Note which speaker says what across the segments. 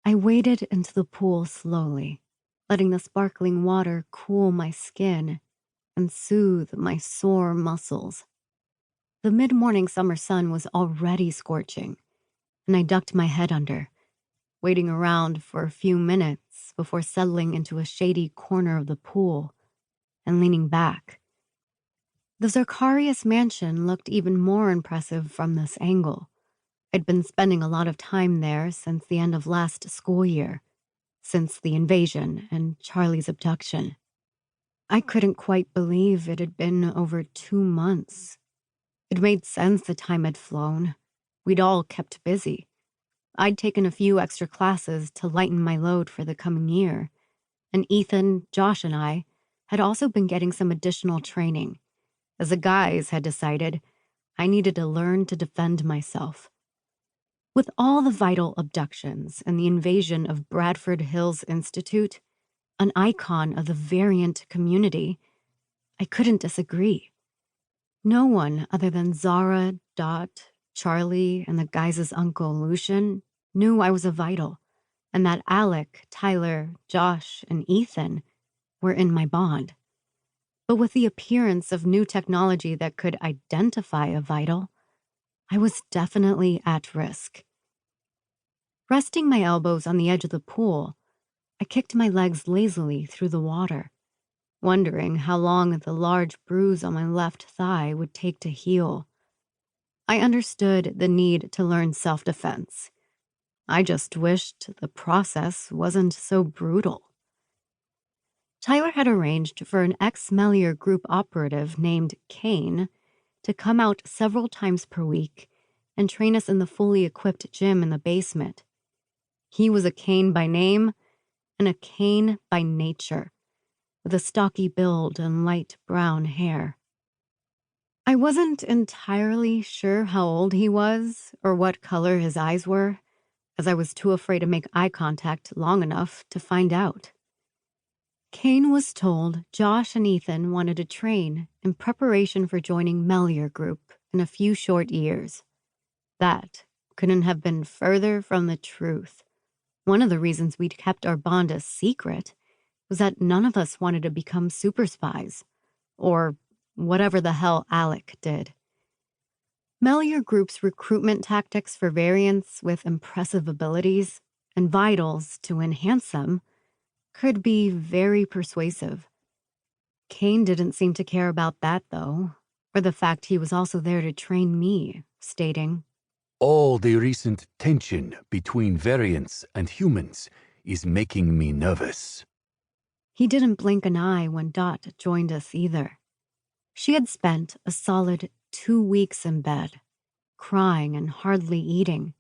Speaker 1: I waded into the pool slowly, letting the sparkling water cool my skin and soothe my sore muscles. The mid-morning summer sun was already scorching, and I ducked my head under, waiting around for a few minutes before settling into a shady corner of the pool and leaning back. The Zircarius mansion looked even more impressive from this angle. I'd been spending a lot of time there since the end of last school year, since the invasion and Charlie's abduction. I couldn't quite believe it had been over 2 months. It made sense the time had flown. We'd all kept busy. I'd taken a few extra classes to lighten my load for the coming year, and Ethan, Josh, and I had also been getting some additional training, as the guys had decided I needed to learn to defend myself. With all the vital abductions and the invasion of Bradford Hills Institute, an icon of the variant community, I couldn't disagree. No one other than Zara, Dot, Charlie, and the guys' uncle Lucian knew I was a vital, and that Alec, Tyler, Josh, and Ethan were in my bond. But with the appearance of new technology that could identify a vital, I was definitely at risk. Resting my elbows on the edge of the pool, I kicked my legs lazily through the water, wondering how long the large bruise on my left thigh would take to heal. I understood the need to learn self-defense. I just wished the process wasn't so brutal. Tyler had arranged for an ex-Melior group operative named Kane to come out several times per week and train us in the fully equipped gym in the basement. He was a Kane by name and a Kane by nature, with a stocky build and light brown hair. I wasn't entirely sure how old he was or what color his eyes were, as I was too afraid to make eye contact long enough to find out. Kane was told Josh and Ethan wanted to train in preparation for joining Melior Group in a few short years. That couldn't have been further from the truth. One of the reasons we'd kept our bond a secret was that none of us wanted to become super spies, or whatever the hell Alec did. Melior Group's recruitment tactics for variants with impressive abilities and vitals to enhance them could be very persuasive. Kane didn't seem to care about that, though, or the fact he was also there to train me, stating,
Speaker 2: "All the recent tension between variants and humans is making me nervous."
Speaker 1: He didn't blink an eye when Dot joined us either. She had spent a solid 2 weeks in bed, crying and hardly eating,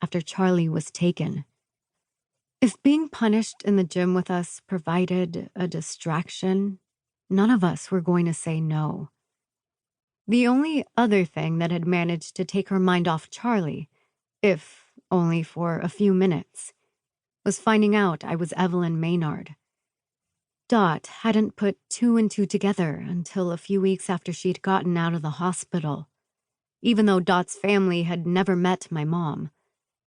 Speaker 1: after Charlie was taken. If being punished in the gym with us provided a distraction, none of us were going to say no. The only other thing that had managed to take her mind off Charlie, if only for a few minutes, was finding out I was Evelyn Maynard. Dot hadn't put 2 and 2 together until a few weeks after she'd gotten out of the hospital. Even though Dot's family had never met my mom,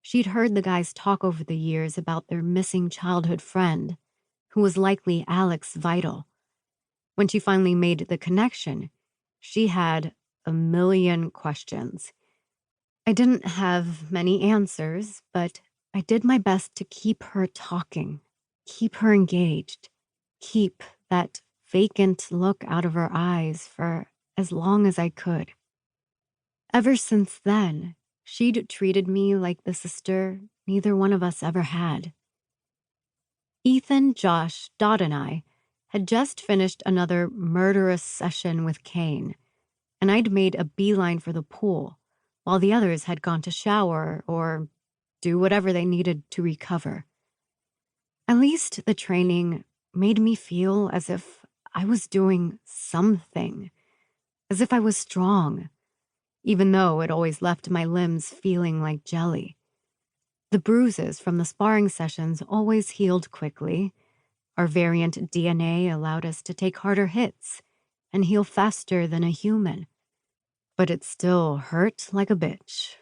Speaker 1: she'd heard the guys talk over the years about their missing childhood friend, who was likely Alec's vital. When she finally made the connection, she had a million questions. I didn't have many answers, but I did my best to keep her talking, keep her engaged, keep that vacant look out of her eyes for as long as I could. Ever since then, she'd treated me like the sister neither one of us ever had. Ethan, Josh, Dot, and I had just finished another murderous session with Kane, and I'd made a beeline for the pool, while the others had gone to shower or do whatever they needed to recover. At least the training made me feel as if I was doing something, as if I was strong, even though it always left my limbs feeling like jelly. The bruises from the sparring sessions always healed quickly. Our variant DNA allowed us to take harder hits and heal faster than a human. But it still hurt like a bitch